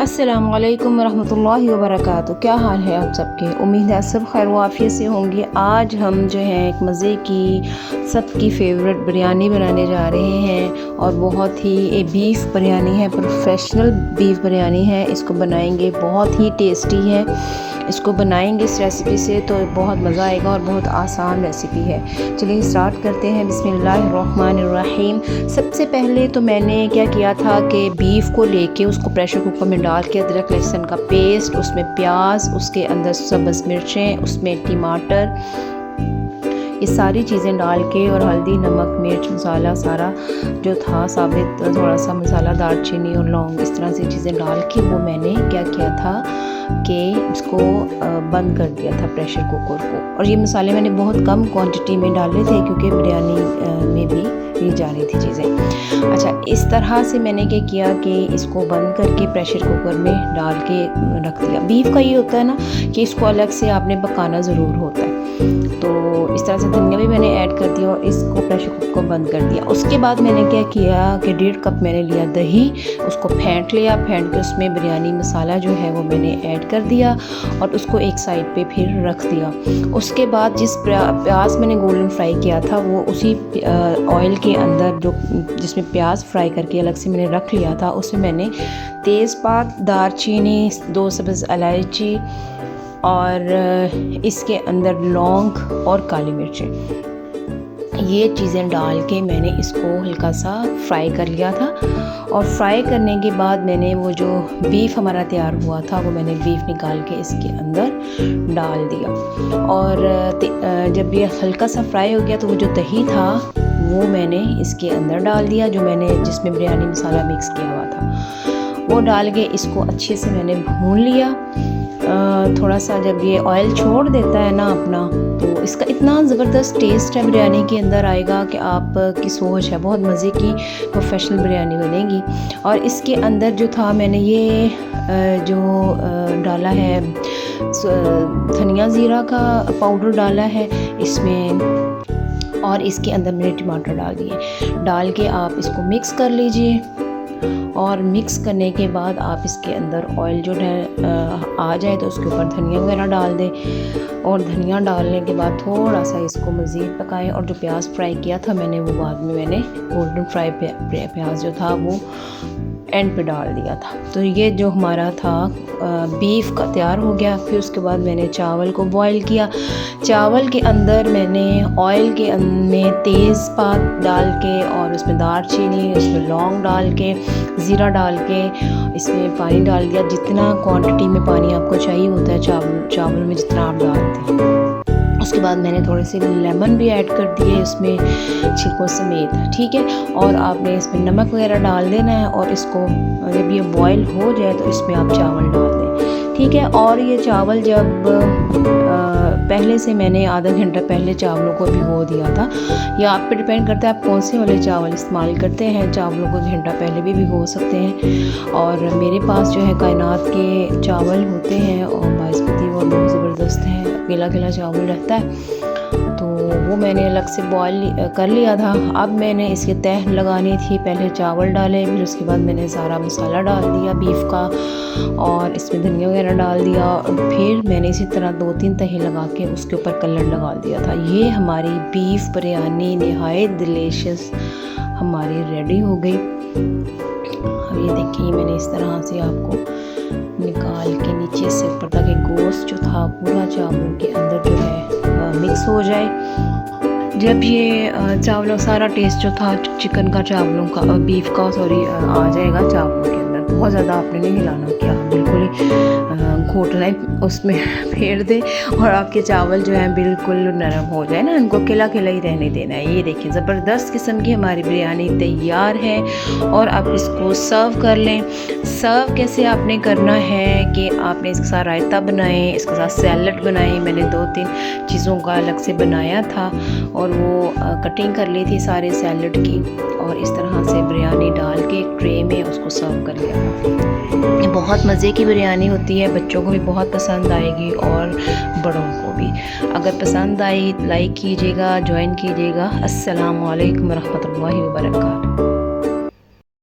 अस्सलामुअलैकुम रहमतुल्लाहि व बरकातुहू। क्या हाल है आप सबके? उम्मीद है सब खैर वाफियत से होंगे। आज हम जो है एक मज़े की सबकी फेवरेट बिरयानी बनाने जा रहे हैं और बहुत ही बीफ बिरयानी है, प्रोफेशनल बीफ बिरयानी है। इसको बनाएंगे, बहुत ही टेस्टी है। इसको बनाएंगे इस रेसिपी से तो बहुत मज़ा आएगा और बहुत आसान रेसिपी है। चलिए स्टार्ट करते हैं। बिस्मिल्लाहिर्रहमानिर्रहीम। सबसे पहले तो मैंने क्या किया था कि बीफ को लेके उसको प्रेशर कुकर में डाल के अदरक लहसुन का पेस्ट, उसमें प्याज, उसके अंदर सब्ज़ मिर्चें, उसमें टमाटर, ये सारी चीज़ें डाल के और हल्दी, नमक, मिर्च मसाला सारा जो था साबित, थोड़ा सा मसाला, दालचीनी और लौंग, इस तरह से चीज़ें डाल के वो मैंने क्या किया था कि इसको बंद कर दिया था प्रेशर कुकर को। और ये मसाले मैंने बहुत कम क्वांटिटी में डाले थे क्योंकि बिरयानी में भी ली जा रही थी चीज़ें। अच्छा, इस तरह से मैंने क्या किया कि इसको बंद करके प्रेशर कुकर में डाल के रख दिया। बीफ का ये होता है ना कि इसको अलग से आपने पकाना ज़रूर होता है, तो इस तरह से धनिया भी मैंने ऐड कर दिया और इसको प्रेशर कुकर को बंद कर दिया। उसके बाद मैंने क्या किया कि 1.5 कप मैंने लिया दही, उसको फेंट लिया। फेंट के उसमें बिरयानी मसाला जो है वो मैंने ऐड कर दिया और उसको एक साइड पे फिर रख दिया। उसके बाद जिस प्याज मैंने गोल्डन फ्राई किया था वो उसी ऑयल के अंदर जो जिसमें प्याज फ्राई करके अलग से मैंने रख लिया था, उसमें मैंने तेज़पात, दालचीनी, 2 सब्ज़ इलायची और इसके अंदर लौंग और काली मिर्चें, ये चीज़ें डाल के मैंने इसको हल्का सा फ्राई कर लिया था। और फ्राई करने के बाद मैंने वो जो बीफ हमारा तैयार हुआ था वो मैंने बीफ निकाल के इसके अंदर डाल दिया। और जब ये हल्का सा फ्राई हो गया तो वो जो दही था वो मैंने इसके अंदर डाल दिया, जो मैंने जिसमें बिरयानी मसाला मिक्स किया हुआ था वो डाल के इसको अच्छे से मैंने भून लिया। थोड़ा सा जब ये ऑयल छोड़ देता है ना अपना, तो इसका इतना ज़बरदस्त टेस्ट है बिरयानी के अंदर आएगा कि आप की सोच है, बहुत मज़े की प्रोफेशनल बिरयानी बनेगी। और इसके अंदर जो था मैंने ये जो डाला है धनिया ज़ीरा का पाउडर डाला है इसमें, और इसके अंदर मैंने टमाटर डाल दिए। डाल के आप इसको मिक्स कर लीजिए और मिक्स करने के बाद आप इसके अंदर ऑयल जो है आ जाए तो उसके ऊपर धनिया वगैरह डाल दें। और धनिया डालने के बाद थोड़ा सा इसको मज़ीद पकाएं। और जो प्याज फ्राई किया था मैंने वो बाद में मैंने गोल्डन फ्राई प्याज जो था वो एंड पे डाल दिया था। तो ये जो हमारा था बीफ का तैयार हो गया। फिर उसके बाद मैंने चावल को बॉईल किया। चावल के अंदर मैंने ऑयल के में तेज़पात डाल के और उसमें दालचीनी, उसमें लौंग डाल के, ज़ीरा डाल के इसमें पानी डाल दिया। जितना क्वांटिटी में पानी आपको चाहिए होता है चावल में जितना आप डालते हैं। उसके बाद मैंने थोड़े से लेमन भी ऐड कर दिए उसमें छिलकों समेत, ठीक है। और आपने इसमें नमक वगैरह डाल देना है और इसको जब ये बॉईल हो जाए तो इसमें आप चावल डाल दें, ठीक है। और ये चावल जब पहले से मैंने आधा घंटा पहले चावलों को भिगो दिया था, या आप पे डिपेंड करता है आप कौन से वाले चावल इस्तेमाल करते हैं। चावलों को घंटा पहले भी भिगो सकते हैं। और मेरे पास जो है कायनात के चावल होते हैं और बासमती वो बहुत ज़बरदस्त है, गीला गीला चावल रहता है, तो वो मैंने अलग से बॉईल कर लिया था। अब मैंने इसके तह लगानी थी, पहले चावल डाले, फिर उसके बाद मैंने सारा मसाला डाल दिया बीफ का और इसमें धनिया वगैरह डाल दिया। और फिर मैंने इसी तरह 2-3 तह लगा के उसके ऊपर कलर लगा दिया था। ये हमारी बीफ बिरयानी नहायत डिलीशियस हमारी रेडी हो गई। अब ये देखिए मैंने इस तरह से आपको निकाल के नीचे से ऊपर तक गोश्त जो था पूरा चावलों के अंदर जो है मिक्स हो जाए। जब ये चावलों सारा टेस्ट जो था चिकन का, चावलों का, बीफ का सॉरी आ जाएगा चावलों के अंदर, बहुत ज़्यादा आपने नहीं हिलाना क्या, बिल्कुल ही घोटना उसमें फेर दे और आपके चावल जो हैं बिल्कुल नरम हो जाए ना, इनको खिला खिला ही रहने देना है। ये देखिए ज़बरदस्त किस्म की हमारी बिरयानी तैयार है। और आप इसको सर्व कर लें। सर्व कैसे आपने करना है कि आपने इसके साथ रायता बनाएं, इसके साथ सैलड बनाएं। मैंने 2-3 चीज़ों का अलग से बनाया था और वो कटिंग कर ली थी सारे सैलड की, और इस तरह से बिरयानी डाल के एक ट्रे में उसको सर्व कर लिया। ये बहुत मज़े की बिरयानी होती है, बच्चों को भी बहुत पसंद आएगी और बड़ों को भी। अगर पसंद आई लाइक कीजिएगा, ज्वाइन कीजिएगा। अस्सलामु अलैकुम रहमतुल्लाहि व बरकातुहू।